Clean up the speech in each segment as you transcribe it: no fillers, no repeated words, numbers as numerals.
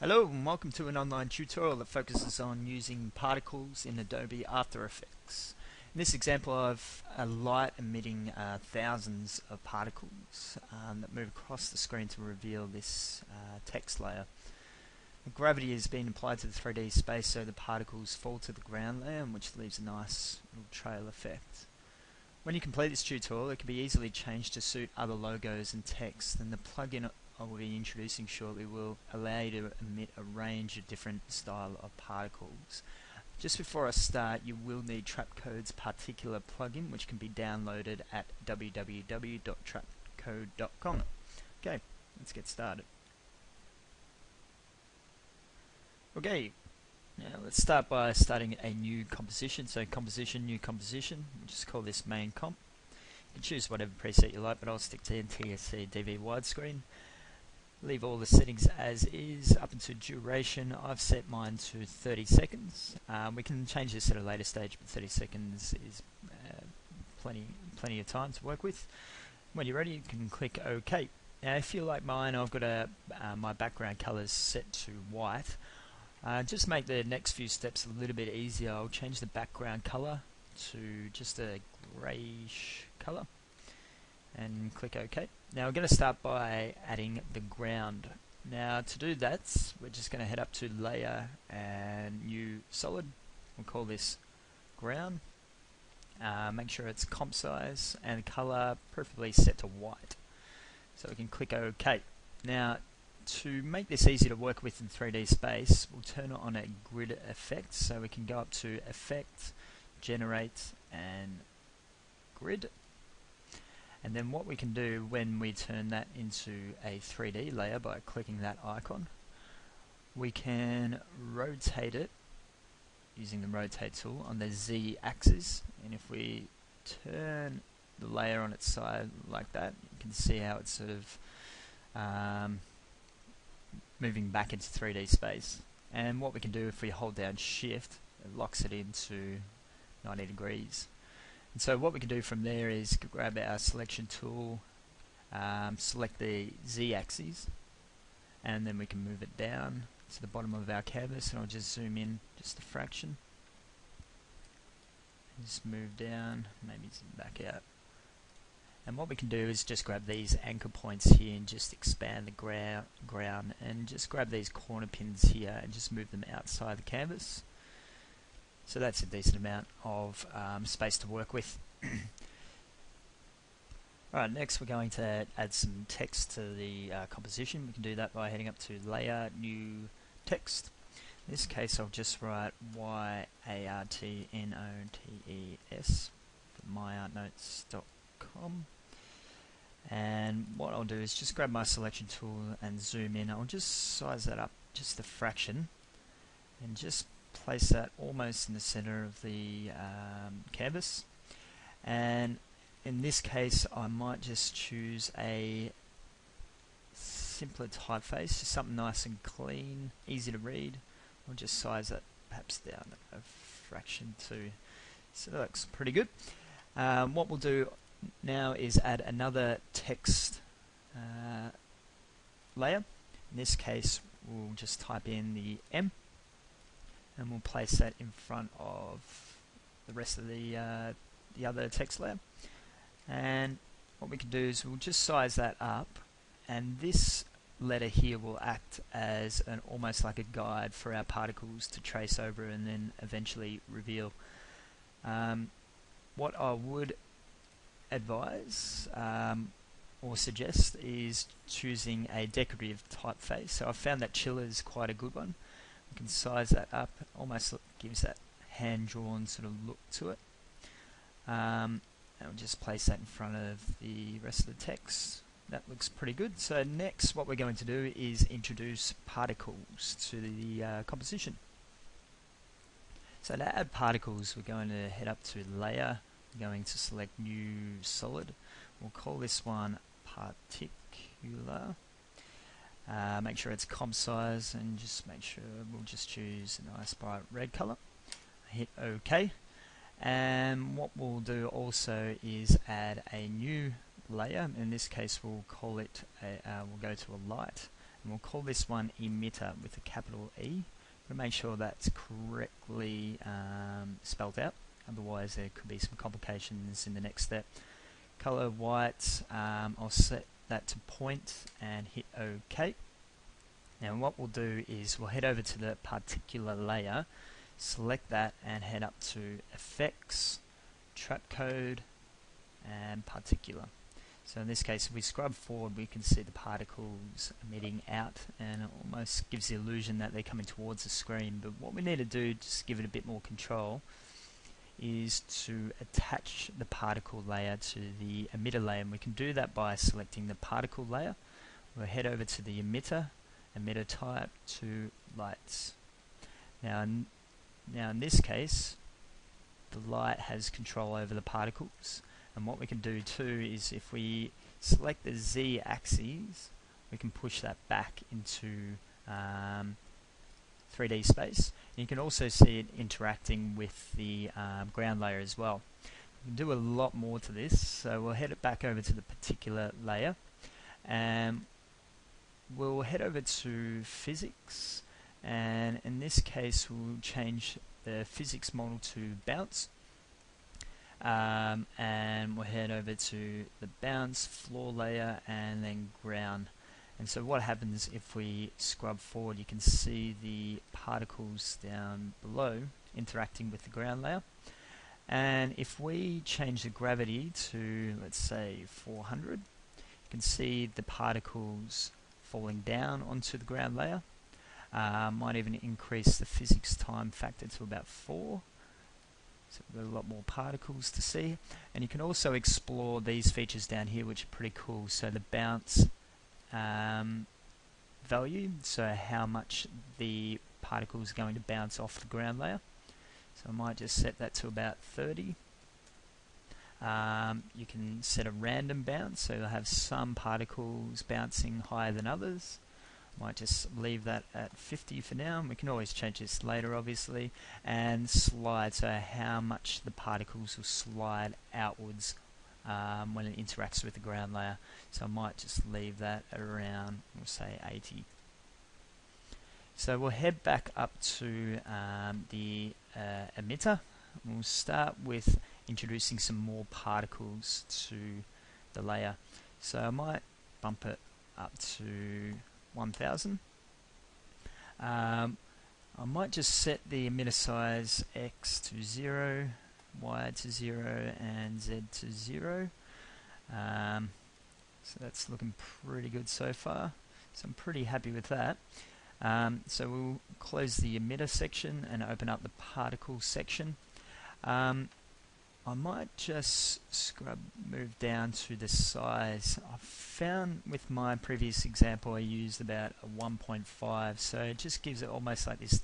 Hello and welcome to an online tutorial that focuses on using particles in Adobe After Effects. In this example I have a light emitting thousands of particles that move across the screen to reveal this text layer. The gravity has been applied to the 3D space so the particles fall to the ground layer, which leaves a nice little trail effect. When you complete this tutorial, it can be easily changed to suit other logos and text, and the plugin I will be introducing shortly will allow you to emit a range of different style of particles. Just before I start, you will need Trapcode's particular plugin, which can be downloaded at www.trapcode.com. Okay, let's get started. Okay, now let's start by starting a new composition. So composition, new composition. We'll just call this main comp. You can choose whatever preset you like, but I'll stick to NTSC DV widescreen. Leave all the settings as is. Up into duration, I've set mine to 30 seconds. We can change this at a later stage, but 30 seconds is plenty of time to work with. When you're ready, you can click OK. Now, if you like mine, I've got my background colors set to white. Just make the next few steps a little bit easier. I'll change the background color to just a greyish color and click OK. Now we're going to start by adding the ground. Now to do that, we're just going to head up to Layer and New Solid. We'll call this Ground. Make sure it's comp size and color preferably set to white. So we can click OK. Now to make this easy to work with in 3D space, we'll turn on a grid effect. So we can go up to Effect, Generate and Grid. And then what we can do when we turn that into a 3D layer by clicking that icon, we can rotate it using the rotate tool on the Z axis. And if we turn the layer on its side like that, you can see how it's sort of moving back into 3D space. And what we can do if we hold down Shift, it locks it into 90 degrees. And so what we can do from there is grab our selection tool, select the Z axis, and then we can move it down to the bottom of our canvas, and I'll just zoom in just a fraction. And just move down, maybe zoom back out. And what we can do is just grab these anchor points here and just expand the ground and just grab these corner pins here and just move them outside the canvas. So that's a decent amount of space to work with. Alright, next we're going to add some text to the composition. We can do that by heading up to Layer, New Text. In this case I'll just write YARTNOTES from myartnotes.com. And what I'll do is just grab my selection tool and zoom in. I'll just size that up just a fraction and just place that almost in the center of the canvas. And in this case I might just choose a simpler typeface, just something nice and clean, easy to read. I'll just size that perhaps down a fraction too. So that looks pretty good. What we'll do now is add another text layer. In this case we'll just type in the M, and we'll place that in front of the rest of the other text layer. And what we can do is we'll just size that up, and this letter here will act as almost like a guide for our particles to trace over and then eventually reveal. What I would advise or suggest is choosing a decorative typeface. So I found that Chiller is quite a good one. You can size that up, almost gives that hand-drawn sort of look to it. And I'll just place that in front of the rest of the text. That looks pretty good. So next what we're going to do is introduce particles to the composition. So to add particles, we're going to head up to Layer, we're going to select New Solid. We'll call this one Particular. Make sure it's comp size and just make sure we'll just choose a nice bright red color. Hit OK. And what we'll do also is add a new layer. In this case we'll call it we'll go to a light and we'll call this one emitter with a capital E. We'll make sure that's correctly spelled out, otherwise there could be some complications in the next step. Color white, I'll set that to point and hit OK. Now what we'll do is we'll head over to the particular layer, select that and head up to Effects, Trap Code and Particular. So in this case, if we scrub forward, we can see the particles emitting out, and it almost gives the illusion that they're coming towards the screen. But what we need to do, just to give it a bit more control, is to attach the particle layer to the emitter layer, and we can do that by selecting the particle layer. We'll head over to the emitter type to lights. Now in this case, the light has control over the particles. And what we can do too is if we select the Z axis, we can push that back into 3D space. And you can also see it interacting with the ground layer as well. We can do a lot more to this, so we'll head it back over to the particular layer, and we'll head over to physics, and in this case we'll change the physics model to bounce. And we'll head over to the bounce, floor layer, and then ground. And so what happens if we scrub forward, you can see the particles down below interacting with the ground layer. And if we change the gravity to, let's say, 400, you can see the particles falling down onto the ground layer. Might even increase the physics time factor to about 4. So we've got a lot more particles to see, and you can also explore these features down here, which are pretty cool. So the bounce value, so how much the particle is going to bounce off the ground layer. So I might just set that to about 30. You can set a random bounce, so you'll have some particles bouncing higher than others. Might just leave that at 50 for now. We can always change this later, obviously. And slide, so how much the particles will slide outwards when it interacts with the ground layer. So I might just leave that at around, we'll say 80. So we'll head back up to the emitter. We'll start with introducing some more particles to the layer. So I might bump it up to 1000. I might just set the emitter size X to 0, Y to 0, and Z to 0. So that's looking pretty good so far. So I'm pretty happy with that. So we'll close the emitter section and open up the particle section. I might just move down to the size. I found with my previous example I used about a 1.5, so it just gives it almost like this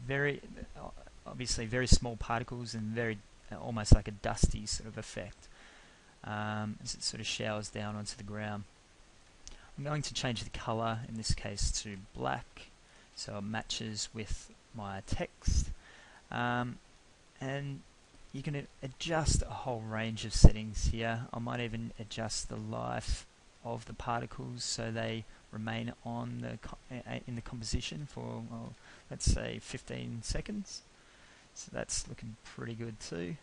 very, obviously very small particles and very almost like a dusty sort of effect as it sort of showers down onto the ground. I'm going to change the color, in this case to black, so it matches with my text, and you can adjust a whole range of settings here. I might even adjust the life of the particles so they remain on the in the composition for, well, let's say 15 seconds. So that's looking pretty good too.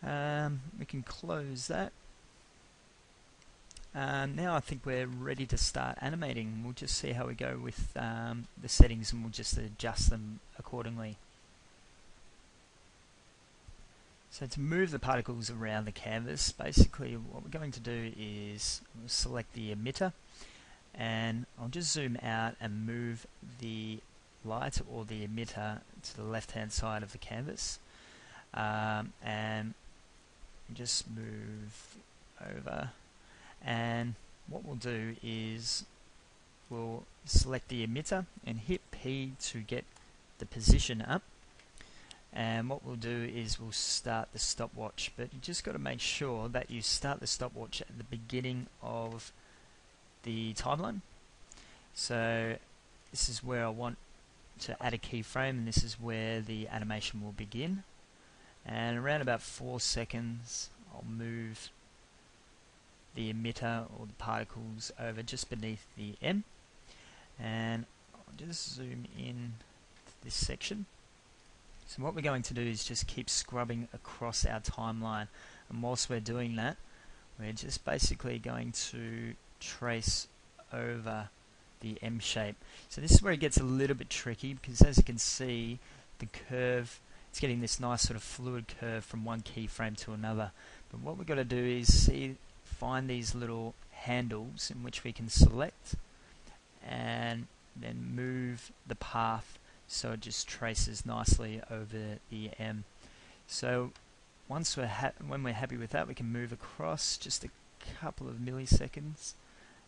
We can close that. Now I think we're ready to start animating. We'll just see how we go with the settings, and we'll just adjust them accordingly. So to move the particles around the canvas, basically what we're going to do is we'll select the emitter, and I'll just zoom out and move the light or the emitter to the left hand side of the canvas, and just move over, and what we'll do is we'll select the emitter and hit P to get the position up. And what we'll do is we'll start the stopwatch, but you just got to make sure that you start the stopwatch at the beginning of the timeline. So this is where I want to add a keyframe, and this is where the animation will begin. And around about 4 seconds, I'll move the emitter or the particles over just beneath the M, and I'll just zoom in to this section. So what we're going to do is just keep scrubbing across our timeline, and whilst we're doing that, we're just basically going to trace over the M shape. So this is where it gets a little bit tricky, because as you can see, the curve, it's getting this nice sort of fluid curve from one keyframe to another. But what we've got to do is find these little handles in which we can select and then move the path so it just traces nicely over the M. So once when we're happy with that, we can move across just a couple of milliseconds,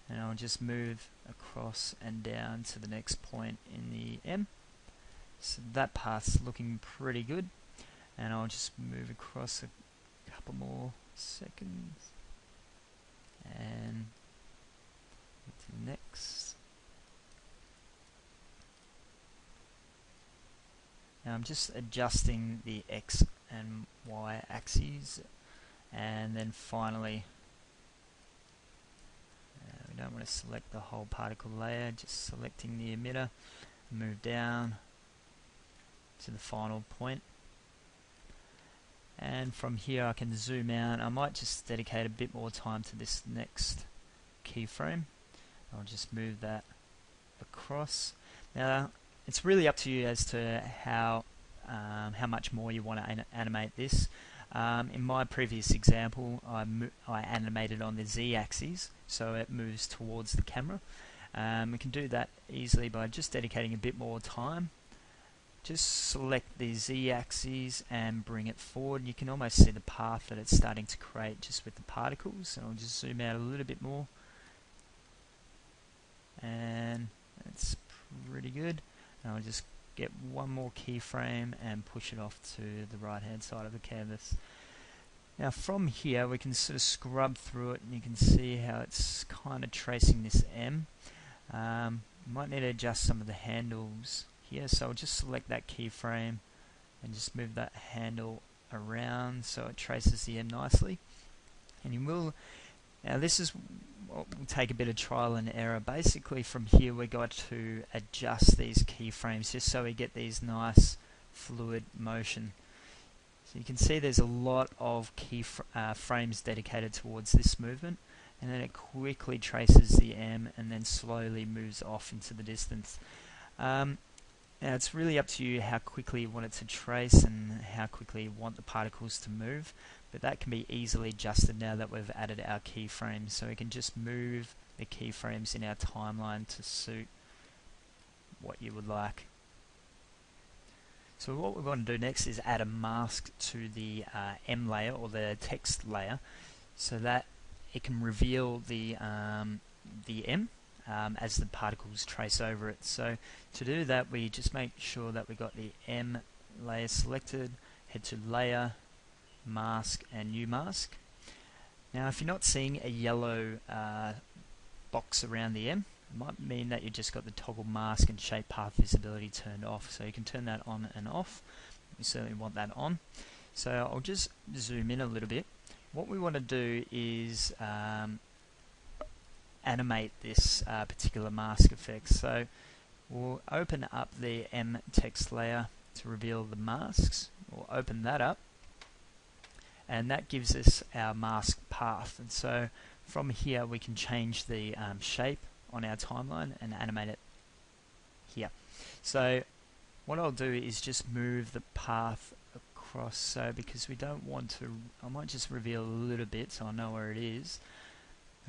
and I'll just move across and down to the next point in the M. So that path's looking pretty good, and I'll just move across a couple more seconds and to the next. Now I'm just adjusting the X and Y axes, and then finally we don't want to select the whole particle layer, just selecting the emitter, move down to the final point, and from here I can zoom out. I might just dedicate a bit more time to this next keyframe. I'll just move that across. Now it's really up to you as to how much more you want to animate this. In my previous example, I animated on the Z-axis, so it moves towards the camera. We can do that easily by just dedicating a bit more time. Just select the Z-axis and bring it forward. You can almost see the path that it's starting to create just with the particles. And I'll just zoom out a little bit more, and that's pretty good. And I'll just get one more keyframe and push it off to the right hand side of the canvas. Now from here we can sort of scrub through it, and you can see how it's kind of tracing this M. Might need to adjust some of the handles here, so I'll just select that keyframe and just move that handle around so it traces the M nicely. And you will, now this is what will take a bit of trial and error. Basically from here we've got to adjust these keyframes just so we get these nice fluid motion. So you can see there's a lot of frames dedicated towards this movement, and then it quickly traces the M and then slowly moves off into the distance. Now it's really up to you how quickly you want it to trace and how quickly you want the particles to move, but that can be easily adjusted now that we've added our keyframes. So we can just move the keyframes in our timeline to suit what you would like. So what we want to do next is add a mask to the M layer, or the text layer, so that it can reveal the M as the particles trace over it. So to do that, we just make sure that we got the M layer selected, head to Layer, Mask, and New Mask. Now if you're not seeing a yellow box around the M, it might mean that you just got the toggle mask and shape path visibility turned off, so you can turn that on and off. We certainly want that on. So I'll just zoom in a little bit. What we want to do is animate this particular mask effect. So we'll open up the M text layer to reveal the masks. We'll open that up, and that gives us our mask path. And so from here we can change the shape on our timeline and animate it here. So what I'll do is just move the path across, so because we don't want to, I might just reveal a little bit so I know where it is.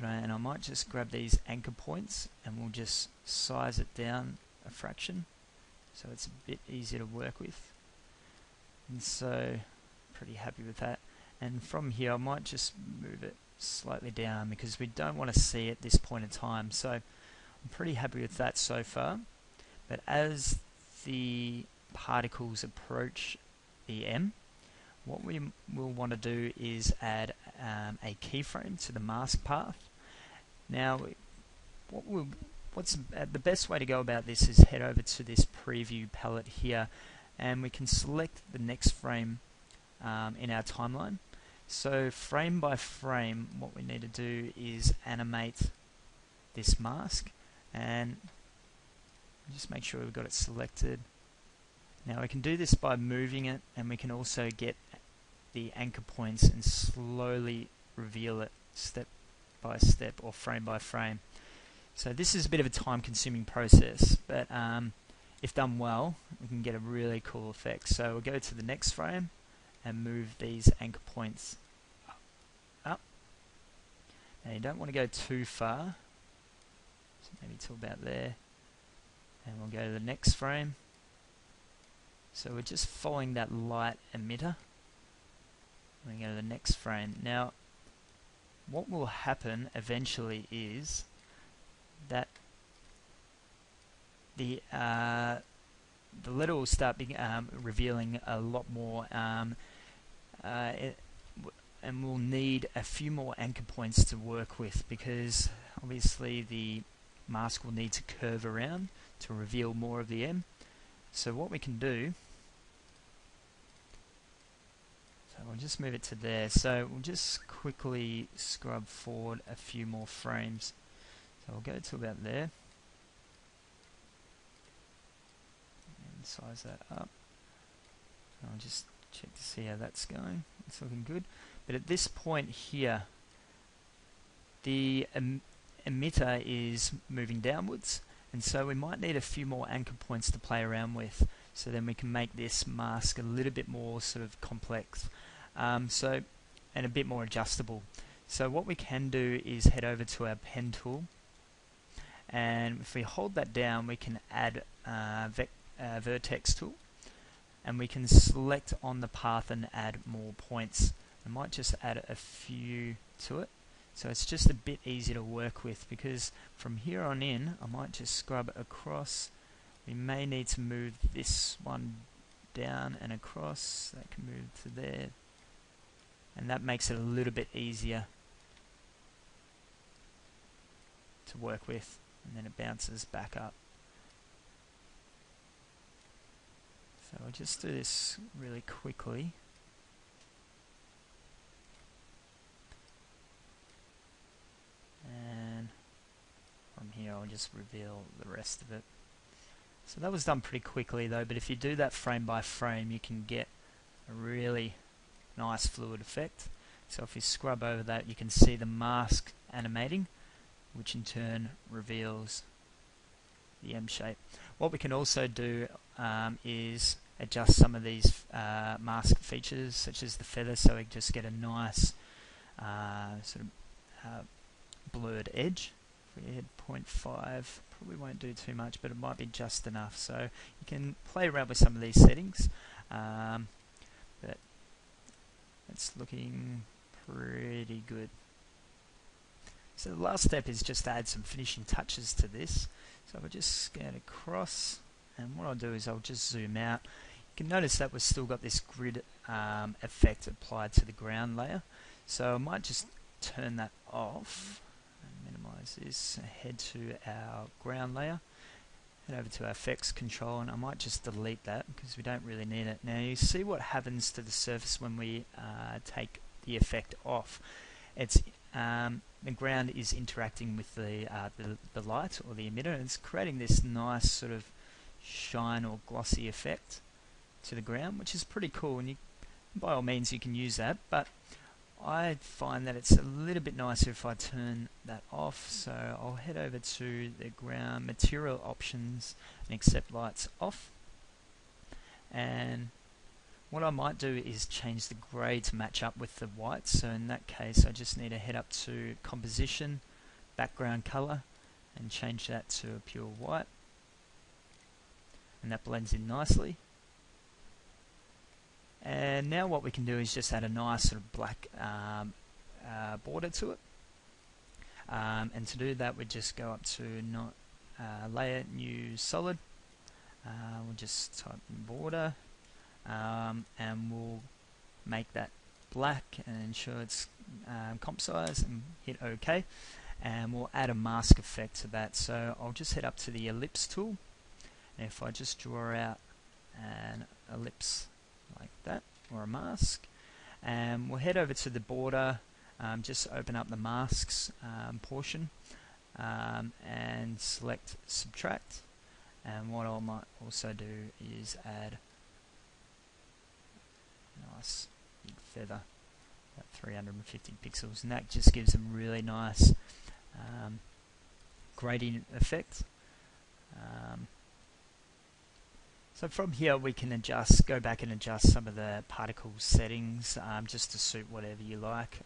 And I might just grab these anchor points and we'll just size it down a fraction so it's a bit easier to work with. And so pretty happy with that. And from here I might just move it slightly down because we don't want to see at this point in time. So I'm pretty happy with that so far. But as the particles approach the M, what we will want to do is add a keyframe to the mask path. Now, the best way to go about this is head over to this preview palette here, and we can select the next frame in our timeline. So frame by frame, what we need to do is animate this mask, and just make sure we've got it selected. Now we can do this by moving it, and we can also get the anchor points and slowly reveal it step by step or frame by frame. So this is a bit of a time consuming process, but if done well, we can get a really cool effect. So we'll go to the next frame and move these anchor points up. Now you don't want to go too far, so maybe till about there, and we'll go to the next frame. So we're just following that light emitter. We go to the next frame. Now what will happen eventually is that the letter will start revealing a lot more, and we'll need a few more anchor points to work with, because obviously the mask will need to curve around to reveal more of the M. So what we can do, so we'll just move it to there. So we'll just quickly scrub forward a few more frames. So we'll go to about there. Size that up. I'll just check to see how that's going. It's looking good. But at this point here, the emitter is moving downwards, and so we might need a few more anchor points to play around with, so then we can make this mask a little bit more sort of complex, and a bit more adjustable. So what we can do is head over to our pen tool, and if we hold that down, we can add vertex tool, and we can select on the path and add more points. I might just add a few to it, so it's just a bit easier to work with, because from here on in I might just scrub across. We may need to move this one down and across. That can move to there, and that makes it a little bit easier to work with, and then it bounces back up. So I'll just do this really quickly. And from here I'll just reveal the rest of it. So that was done pretty quickly though, but if you do that frame by frame, you can get a really nice fluid effect. So if you scrub over that, you can see the mask animating, which in turn reveals the M shape. What we can also do is adjust some of these mask features, such as the feather, so we just get a nice sort of blurred edge. If we hit 0.5, probably won't do too much, but it might be just enough. So you can play around with some of these settings, but it's looking pretty good. So the last step is just to add some finishing touches to this. So I'll just scan across, and what I'll do is I'll just zoom out. You can notice that we've still got this grid effect applied to the ground layer. So I might just turn that off and minimize this, head to our ground layer, head over to our effects control, and I might just delete that because we don't really need it. Now you see what happens to the surface when we take the effect off. It's the ground is interacting with the light or the emitter, and it's creating this nice sort of shine or glossy effect to the ground, which is pretty cool, and by all means you can use that, but I find that it's a little bit nicer if I turn that off. So I'll head over to the ground material options and accept lights off, and what I might do is change the grey to match up with the white. So in that case I just need to head up to composition, background color, and change that to a pure white, and that blends in nicely. And now what we can do is just add a nice sort of black border to it, and to do that we just go up to layer, new solid, we'll just type in border, and we'll make that black and ensure it's comp size, and hit OK, and we'll add a mask effect to that. So I'll just head up to the ellipse tool, and if I just draw out an ellipse like that, or a mask, and We'll head over to the border, just open up the masks portion, and select subtract. And what I might also do is add a nice big feather, about 350 pixels, and that just gives them really nice gradient effect. So from here we can go back and adjust some of the particle settings just to suit whatever you like.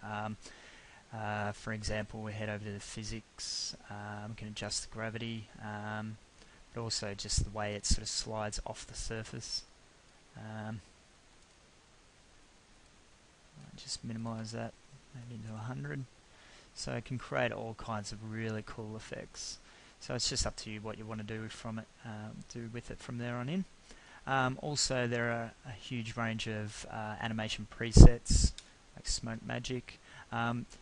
For example, we head over to the physics, we can adjust the gravity, but also just the way it sort of slides off the surface. Just minimize that maybe to 100. So it can create all kinds of really cool effects. So it's just up to you what you want to do with it from there on in. Also, there are a huge range of animation presets like Smoke Magic.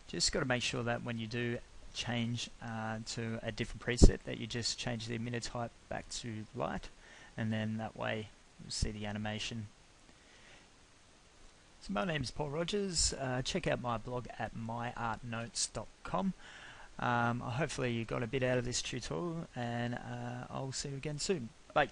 Just got to make sure that when you do change to a different preset, that you just change the emitter type back to light, and then that way you'll see the animation. So my name is Paul Rogers. Check out my blog at myartnotes.com. Hopefully you got a bit out of this tutorial, and I'll see you again soon. Bye.